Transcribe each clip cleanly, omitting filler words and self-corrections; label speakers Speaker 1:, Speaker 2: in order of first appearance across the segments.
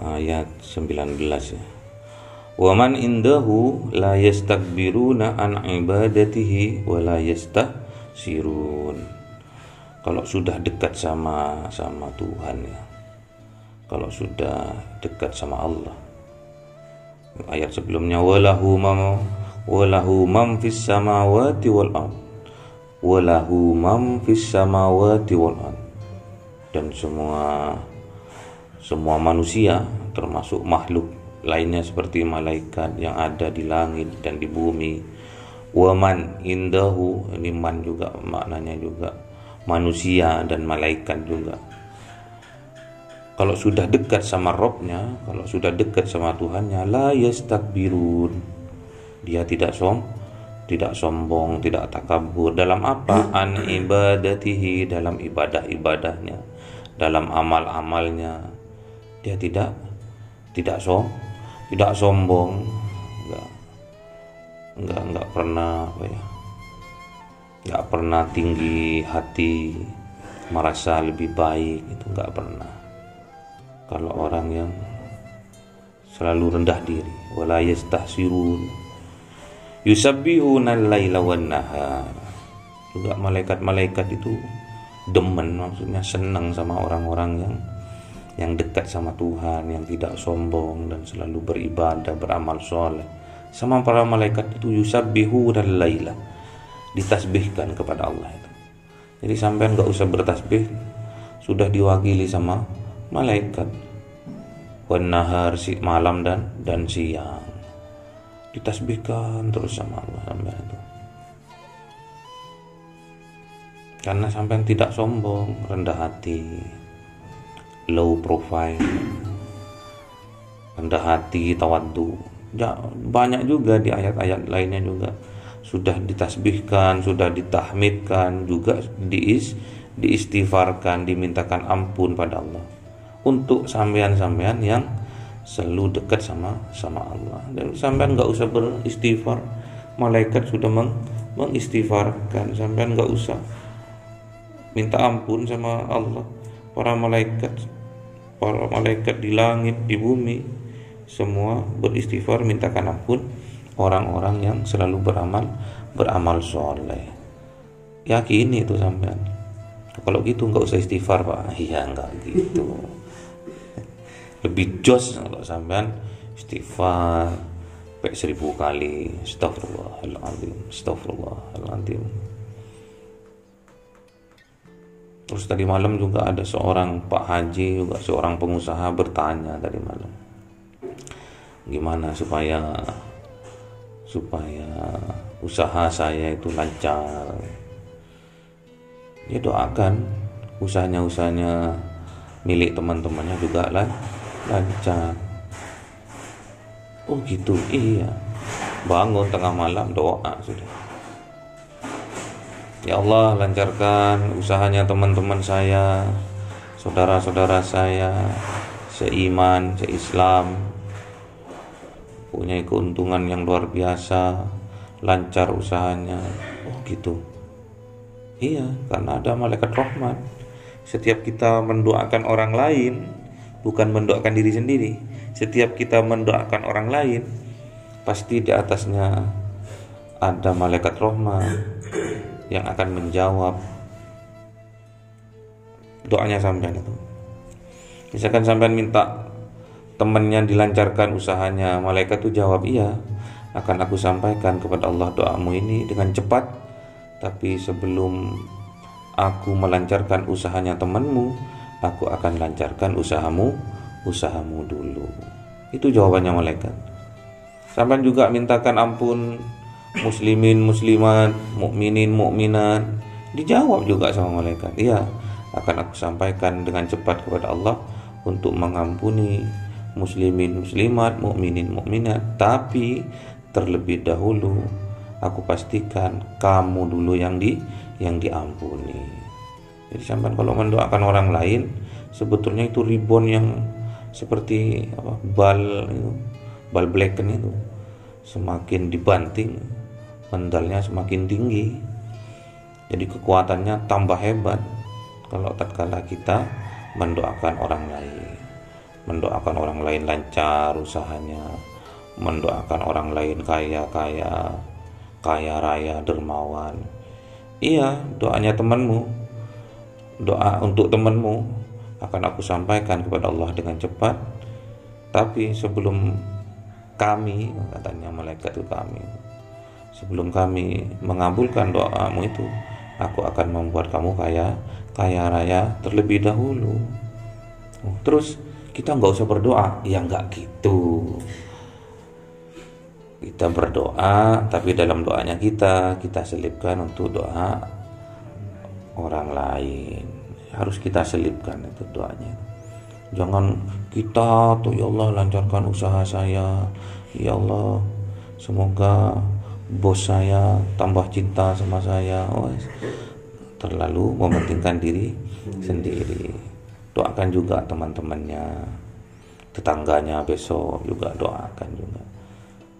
Speaker 1: ayat 19 ya. Wa man indahu la yastakbiruna an ibadatihi wa la yastahsirun. Kalau sudah dekat sama Tuhan ya. Kalau sudah dekat sama Allah. Ayat sebelumnya walahu mam fis samawati wal ard. Walahu mam fis samawati wal ard. Dan semua manusia termasuk makhluk lainnya seperti malaikat yang ada di langit dan di bumi. Waman indahu, ini man juga maknanya juga manusia dan malaikat juga. Kalau sudah dekat sama Robnya, kalau sudah dekat sama Tuhannya, la yastakbirun, dia tidak sombong, tidak takabur. Dalam apa? An ibadatihi, dalam ibadah-ibadahnya, dalam amal-amalnya, dia tidak sombong, enggak pernah enggak pernah tinggi hati merasa lebih baik, itu enggak pernah. Kalau orang yang selalu rendah diri, wala yastahsirun yusabbihuna al-laila wan nahar. Juga malaikat-malaikat itu demen, maksudnya senang sama orang-orang yang dekat sama Tuhan, yang tidak sombong dan selalu beribadah, beramal soleh. Sama para malaikat itu yusabbihuna al-laila, ditasbihkan kepada Allah itu. Jadi sampean enggak usah bertasbih, sudah diwakili sama malaikat. Wan nahar, malam dan siang, ditasbihkan terus sama Allah sampean itu. Karena sampean tidak sombong, rendah hati, low profile, rendah hati, tawadhu. Banyak juga di ayat-ayat lainnya juga sudah ditasbihkan, sudah ditahmidkan, juga diistighfarkan, dimintakan ampun pada Allah. Untuk sampean-sampean yang selalu dekat sama Allah. Dan sampean enggak usah beristighfar, malaikat sudah mengistighfarkan. Sampean enggak usah minta ampun sama Allah. Para malaikat di langit, di bumi, semua beristighfar, mintakan ampun orang-orang yang selalu beramal soleh. Yakini itu sampean. Kalau gitu enggak usah istighfar, Pak. Iya, enggak gitu. Lebih jos kalau sampean istighfar 1000 kali, astagfirullahaladzim. Terus tadi malam juga ada seorang Pak Haji, juga seorang pengusaha bertanya tadi malam, gimana supaya usaha saya itu lancar. Dia doakan usahanya milik teman-temannya juga lancar. Oh gitu, iya. Bangun tengah malam doa sudah. Ya Allah, lancarkan usahanya teman-teman saya, saudara-saudara saya, seiman, seislam, punya keuntungan yang luar biasa, lancar usahanya. Oh gitu. Iya, karena ada malaikat rahmat. Setiap kita mendoakan orang lain, bukan mendoakan diri sendiri. Setiap kita mendoakan orang lain, pasti di atasnya ada malaikat rahmat yang akan menjawab doanya sampean itu. Misalkan sampean minta temannya dilancarkan usahanya, malaikat itu jawab, iya, akan aku sampaikan kepada Allah doamu ini dengan cepat, tapi sebelum aku melancarkan usahanya temanmu, aku akan lancarkan usahamu dulu. Itu jawabannya malaikat. Sampean juga mintakan ampun muslimin, muslimat, mukminin, mukminat, dijawab juga sama malaikat. Iya, akan aku sampaikan dengan cepat kepada Allah untuk mengampuni muslimin, muslimat, mukminin, mukminat, tapi terlebih dahulu aku pastikan kamu dulu yang diampuni. Jadi sampai kalau mendoakan orang lain, sebetulnya itu ribon yang seperti bal blacken itu, semakin dibanting mendalnya semakin tinggi. Jadi kekuatannya tambah hebat kalau tatkala kita mendoakan orang lain. mendoakan orang lain lancar usahanya, mendoakan orang lain kaya raya, dermawan. Iya, doanya temanmu, doa untuk temanmu akan aku sampaikan kepada Allah dengan cepat. Tapi sebelum kami, katanya malaikat itu kami, sebelum kami mengabulkan doamu itu, aku akan membuat kamu kaya raya terlebih dahulu. Terus kita nggak usah berdoa, ya nggak gitu. Kita berdoa, tapi dalam doanya kita selipkan untuk doa orang lain. Harus kita selipkan itu doanya. Jangan kita tuh, ya Allah lancarkan usaha saya, ya Allah semoga bos saya tambah cinta sama saya. Terlalu mementingkan diri sendiri. Doakan juga teman-temannya, tetangganya, besok juga doakan juga.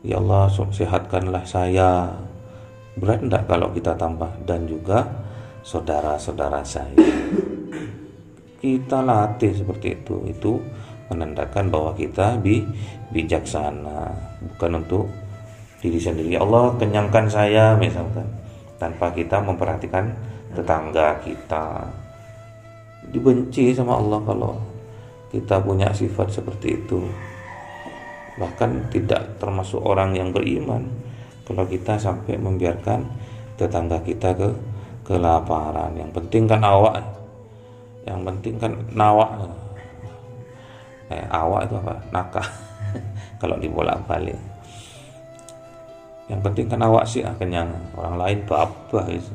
Speaker 1: Ya Allah sehatkanlah saya. Berat enggak kalau kita tambah? Dan juga saudara-saudara saya. Kita latih seperti itu menandakan bahwa kita bijaksana, bukan untuk diri sendiri. Ya Allah kenyangkan saya misalkan, tanpa kita memperhatikan tetangga kita. Dibenci sama Allah kalau kita punya sifat seperti itu. Bahkan tidak termasuk orang yang beriman kalau kita sampai membiarkan tetangga kita kelaparan. Yang penting kan awak, yang penting kan nawak. Awak itu apa? Nakah. Kalau dibolak-balik. Yang penting kan awak sih kenyang, orang lain babah itu.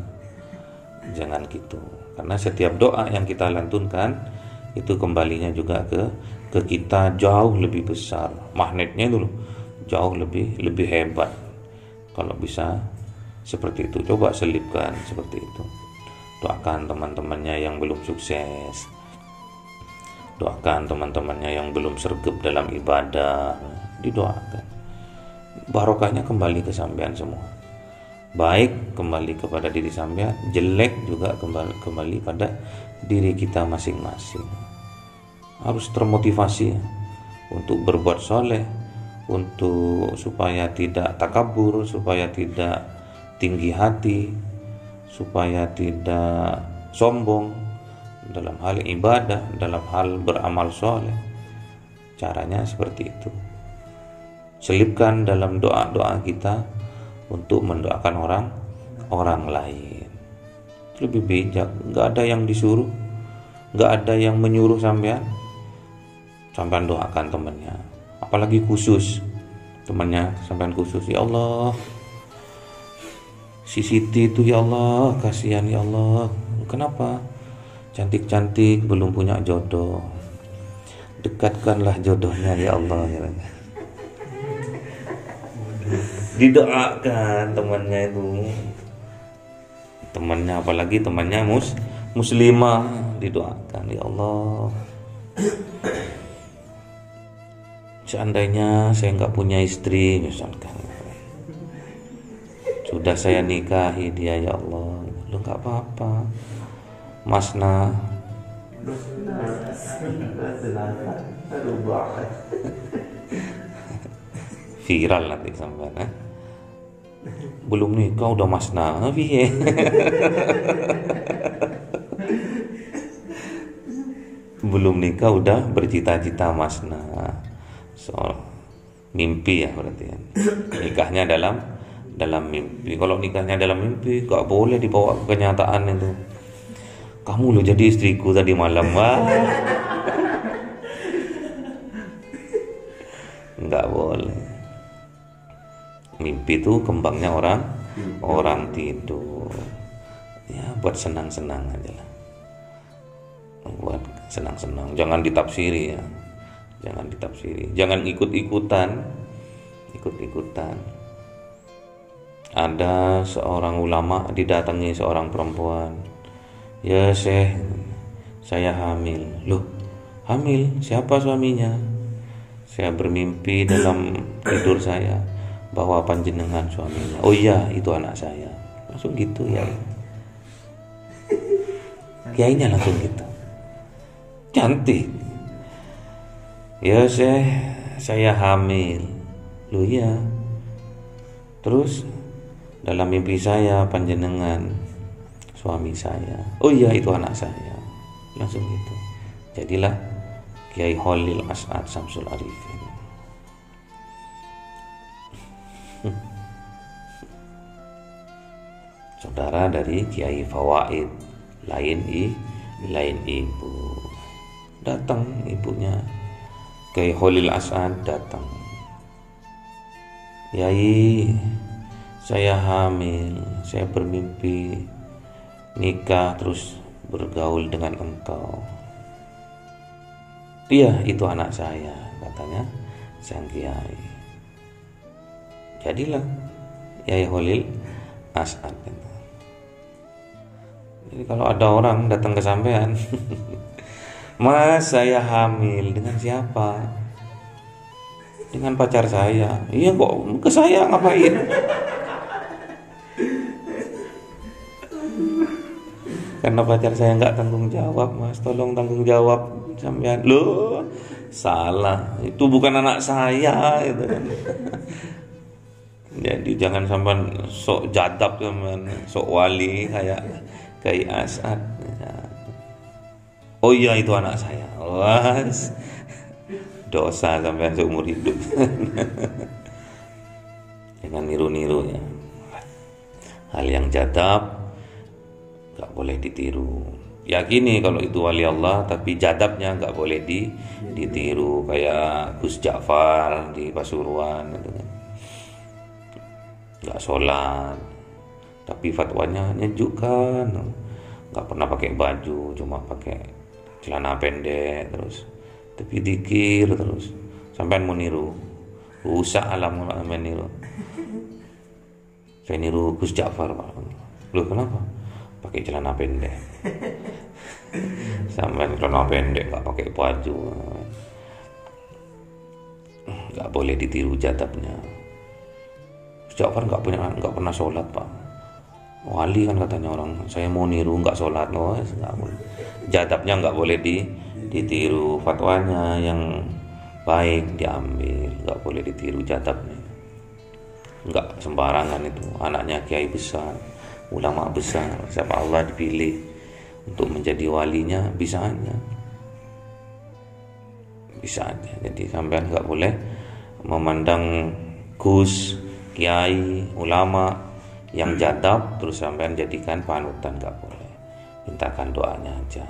Speaker 1: Jangan gitu. Karena setiap doa yang kita lantunkan itu kembalinya juga ke kita jauh lebih besar. Magnetnya itu loh, jauh lebih hebat. Kalau bisa seperti itu, coba selipkan seperti itu. Doakan teman-temannya yang belum sukses. Doakan teman-temannya yang belum sergap dalam ibadah. Didoakan. Barokahnya kembali ke sampean semua. Baik kembali kepada diri sampean, jelek juga kembali pada diri kita masing-masing. Harus termotivasi untuk berbuat soleh, untuk supaya tidak takabur, supaya tidak tinggi hati, supaya tidak sombong dalam hal ibadah, dalam hal beramal soleh. Caranya seperti itu. Selipkan dalam doa-doa kita untuk mendoakan orang lain. Lebih bijak, nggak ada yang disuruh, nggak ada yang menyuruh sampean doakan temannya, apalagi khusus temannya sampean khusus. Ya Allah si Siti itu, ya Allah kasihan, ya Allah kenapa cantik-cantik belum punya jodoh, dekatkanlah jodohnya ya Allah. Didoakan temannya itu, temannya apalagi temannya muslimah, didoakan ya Allah. Seandainya saya nggak punya istri misalkan, sudah saya nikahi dia ya Allah, lu nggak apa-apa, Masna. Viral nanti sampai belum nikah udah Masna, belum nikah udah bercita-cita Masna. Soal mimpi ya berarti ya. Nikahnya dalam mimpi. Kalau nikahnya dalam mimpi gak boleh dibawa ke kenyataan itu. Kamu lo jadi istriku tadi malam, wah. Nggak boleh. Mimpi itu kembangnya orang tidur. Ya buat senang-senang aja lah. Buat senang-senang, jangan ditafsiri ya. Jangan ditafsiri, jangan ikut-ikutan. Ada seorang ulama didatangi seorang perempuan. Ya Syekh, saya hamil. Loh, hamil? Siapa suaminya? Saya bermimpi dalam tidur saya bahwa panjenengan suaminya. Oh iya, itu anak saya. Langsung gitu ya. Kiainya langsung gitu. Cantik. Ya saya hamil. Loh iya. Terus dalam mimpi saya panjenengan suami saya. Oh iya itu anak saya. Langsung gitu. Jadilah Kiai Khalil As'ad Syamsul Arifin. Saudara dari Kiai Fawaid, lain ibu. Datang ibunya Kiai Khalil As'ad datang. Yai, saya hamil, saya bermimpi nikah terus bergaul dengan engkau. Iya, itu anak saya, katanya sang kiai. Jadilah Kiai Khalil As'ad. Jadi kalau ada orang datang ke sampean, Mas, saya hamil. Dengan siapa? Dengan pacar saya. Iya kok ke saya ngapain? Karena pacar saya nggak tanggung jawab, Mas. Tolong tanggung jawab sampean. Loh, salah. Itu bukan anak saya, gitu kan. Jadi jangan sampean sok jadab sampean, sok wali kayak As'ad. Oh iya itu anak saya. Was. Dosa sampean seumur hidup. Jangan niru-niru ya. Hal yang jadab gak boleh ditiru. Yakini kalau itu wali Allah, tapi jadabnya gak boleh ditiru. Kayak Gus Ja'far di Pasuruan gitu kan. Gak sholat, tapi fatwanya nyejukkan. Gak pernah pakai baju, cuma pakai celana pendek terus, tapi dikir terus. Sampai mau niru, rusak alam niru. Saya niru Gus Ja'far, Pak. Loh kenapa? Pakai celana pendek. Sampai celana pendek nggak pakai baju. Nggak boleh ditiru jadabnya. Gus Ja'far nggak pernah sholat, Pak. Wali kan katanya orang. Saya mau niru nggak sholat, loh, nggak boleh. Jadabnya nggak boleh ditiru. Fatwanya yang baik diambil, nggak boleh ditiru jadabnya. Nggak sembarangan itu. Anaknya kiai besar, ulama besar, siapa Allah dipilih untuk menjadi walinya, bisa aja. Jadi sampean nggak boleh memandang Gus, kiai, ulama yang jadab terus sampean jadikan panutan, nggak boleh. Mintakan doanya aja.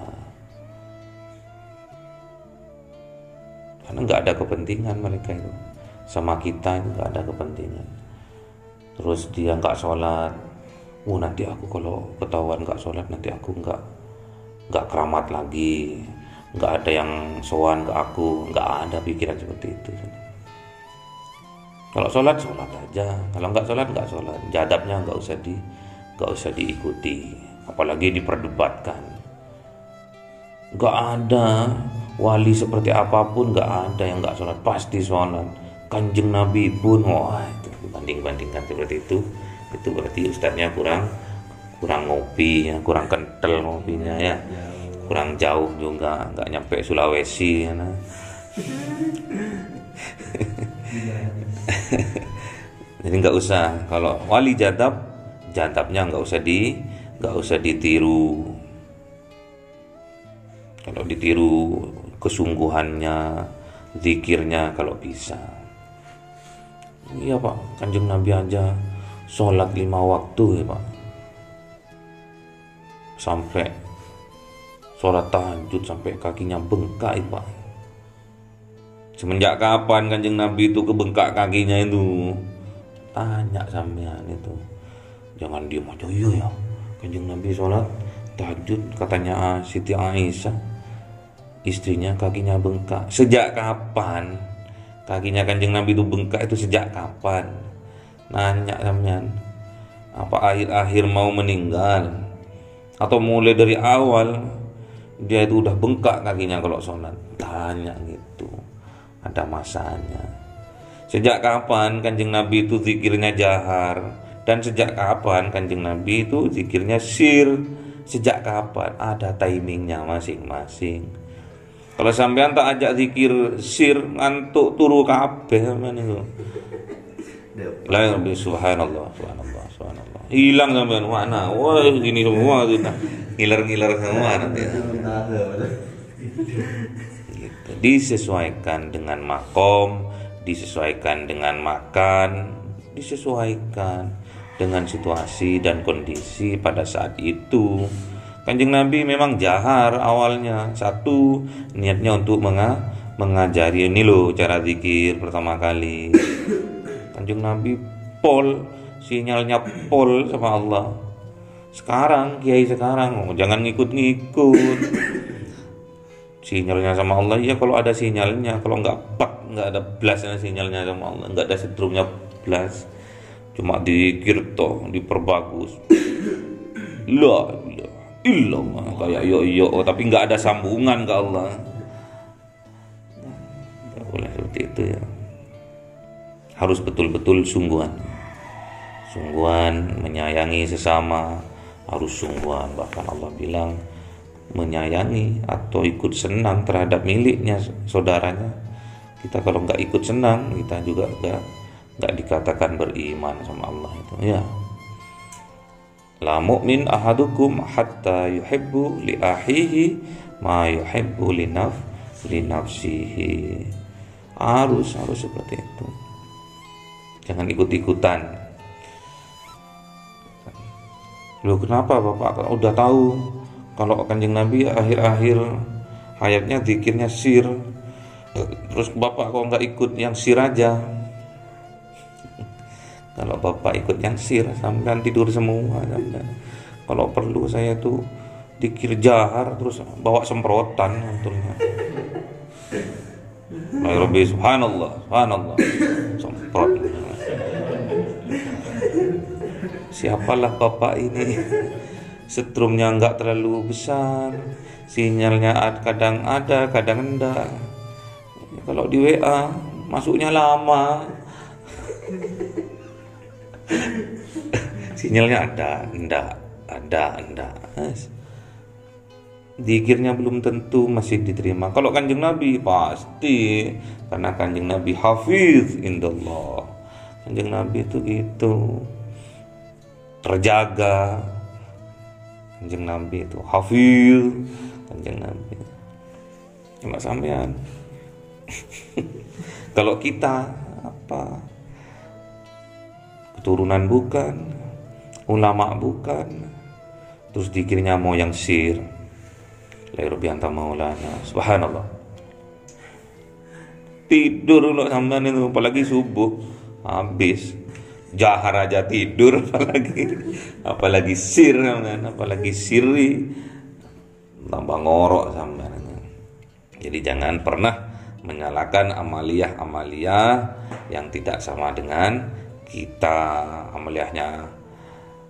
Speaker 1: Karena nggak ada kepentingan mereka itu sama kita, itu nggak ada kepentingan. Terus dia nggak sholat, nanti aku kalau ketahuan nggak sholat nanti aku nggak keramat lagi, nggak ada yang sowan ke aku. Nggak ada pikiran seperti itu. Kalau sholat aja, kalau nggak sholat. Jadabnya nggak usah diikuti, apalagi diperdebatkan. Nggak ada wali seperti apapun, nggak ada yang nggak sholat, pasti sholat. Kanjeng Nabi pun, wah itu bandingkan seperti itu berarti ustadznya kurang ngopi ya, kurang kental ngopinya ya, kurang jauh juga, nggak nyampe Sulawesi ya, nah. Jadi nggak usah, kalau wali jadabnya nggak usah ditiru. Kalau ditiru kesungguhannya, zikirnya kalau bisa. Iya Pak, Kanjeng Nabi aja sholat 5 waktu ya Pak, sampai sholat tahajud sampai kakinya bengkak ya Pak. Semenjak kapan Kanjeng Nabi itu kebengkak kakinya itu? Tanya sampean itu. Jangan diem aja. Iya ya, Kanjeng Nabi sholat tahajud, katanya Siti Aisyah, istrinya kakinya bengkak. Sejak kapan kakinya Kanjeng Nabi itu bengkak itu, sejak kapan? Nanya sampean. Apa akhir-akhir mau meninggal? Atau mulai dari awal dia itu udah bengkak kakinya kalau sholat? Tanya gitu. Ada masanya. Sejak kapan Kanjeng Nabi itu zikirnya jahar? Dan sejak kapan Kanjeng Nabi itu zikirnya sir? Sejak kapan? Ada timingnya masing-masing. Kalau sampean tak ajak zikir sir ngantuk turu kabeh sampean itu. La rabbi subhanallah, subhanallah, subhanallah. Hilang sampean makna. Wah, gini semua sudah. Ngiler-ngiler semua nanti. Gitu. Disesuaikan dengan makom, disesuaikan dengan makan, disesuaikan dengan situasi dan kondisi pada saat itu. Kanjeng Nabi memang jahar awalnya. Satu, niatnya untuk mengajari ini loh cara zikir pertama kali. Kanjeng Nabi pol, sinyalnya pol sama Allah. Sekarang kiai sekarang jangan ngikut-ngikut. Sinyalnya sama Allah ya kalau ada sinyalnya, kalau nggak ada blasnya sinyalnya sama Allah, nggak ada setrumnya blas, cuma dikir toh diperbagus. La ilaha illallah kayak yo tapi nggak ada sambungan ke Allah. Nggak boleh seperti itu ya. Harus betul-betul sungguhan menyayangi sesama, harus sungguhan. Bahkan Allah bilang menyayangi atau ikut senang terhadap miliknya saudaranya. Kita kalau nggak ikut senang, kita juga nggak dikatakan beriman sama Allah itu ya. La mu'min ahadukum hatta yuhibbu li akhihi ma yuhibbu li nafsihi. Harus seperti itu. Jangan ikut-ikutan. Loh kenapa Bapak udah tahu kalau Kanjeng Nabi akhir-akhir hayatnya zikirnya sir, terus Bapak kok nggak ikut yang sir aja? Kalau Bapak ikut yang sir, sampean tidur semua sampean. Kalau perlu saya tuh dikir jahar terus bawa semprotan untungnya. Ya Rabbi subhanallah, subhanallah. Semprot. Siapalah Bapak ini? Setrumnya enggak terlalu besar, sinyalnya kadang ada, kadang enggak. Kalau di WA masuknya lama. Sinyalnya ada, enggak. Zikirnya belum tentu masih diterima. Kalau Kanjeng Nabi pasti, karena Kanjeng Nabi hafiz indallah. Kanjeng Nabi itu gitu, terjaga. Kanjeng Nabi itu hafiz, Kanjeng Nabi. Cuma sampean. Kalau kita apa? Keturunan bukan, ulama bukan, terus dikirnya mau yang sir. La rabbi anta maulana, subhanallah. Tidur lo sampean itu apalagi subuh habis. Jahar aja tidur apalagi sir sampean, apalagi sirri tambah ngorok sampean. Jadi jangan pernah menyalahkan amaliyah yang tidak sama dengan kita.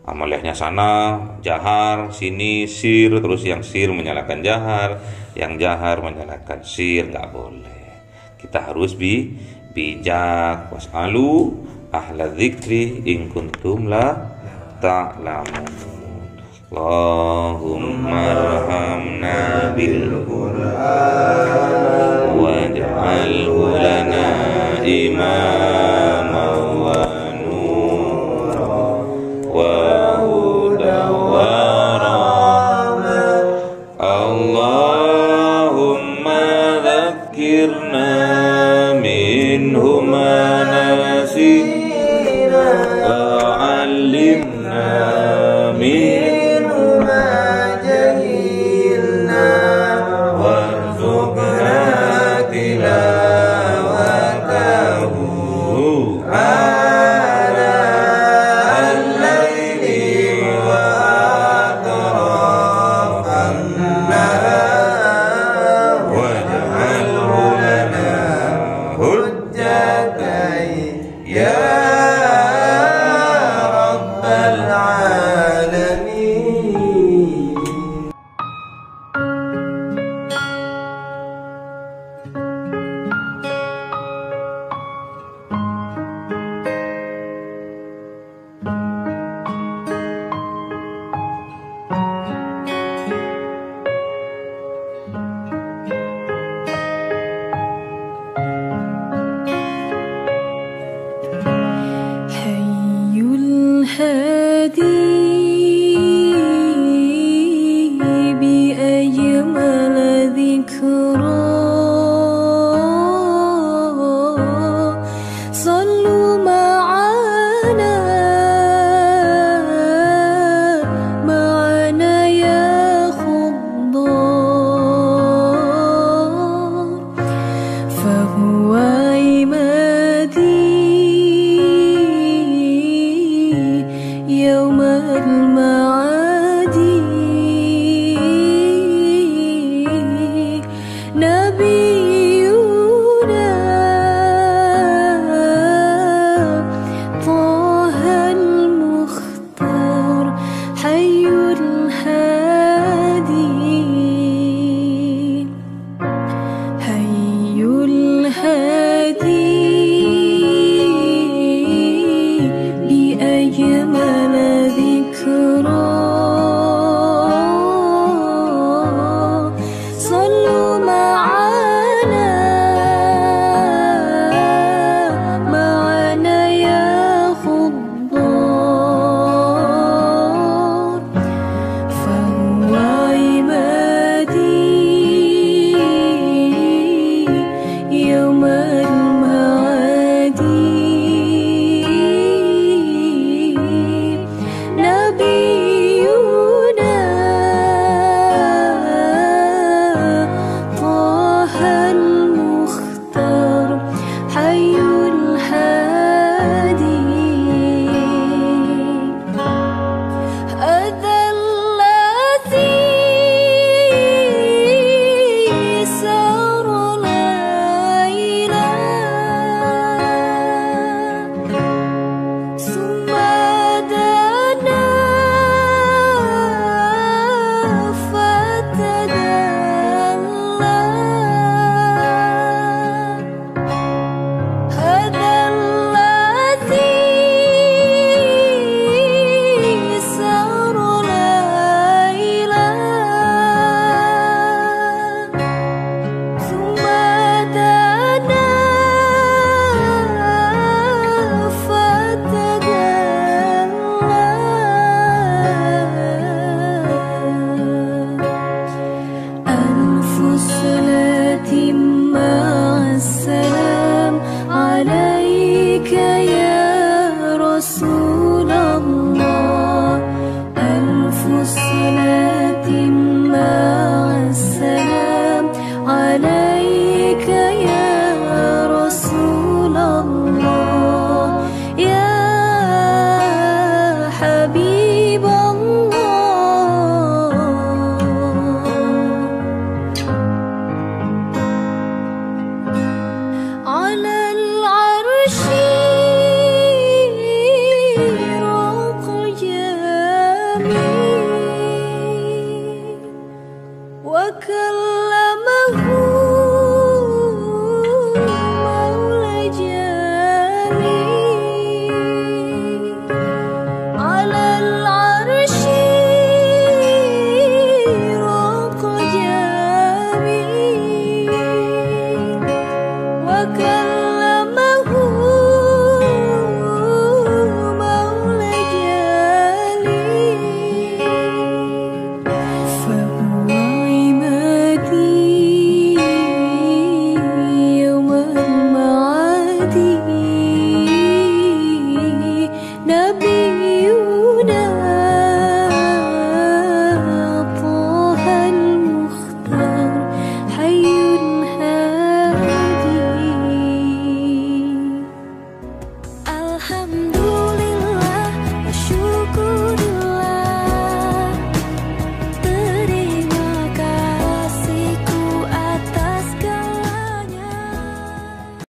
Speaker 1: Amaliyahnya sana jahar, sini sir, terus yang sir menyalahkan jahar, yang jahar menyalahkan sir, nggak boleh. Kita harus bijak. Was'alu ahla dzikri in kuntum la ta'lamun. Allahumma arhamna bil Qur'an waj'alhu lana imama wa nura wa huda wa rahmah. Allahumma dzakkirna minhu ma nasina wa 'allimna minhu ma jahilna warzuqna tilawatahu ala al-laili wa atrafan nahar waj'alhu lana
Speaker 2: nurul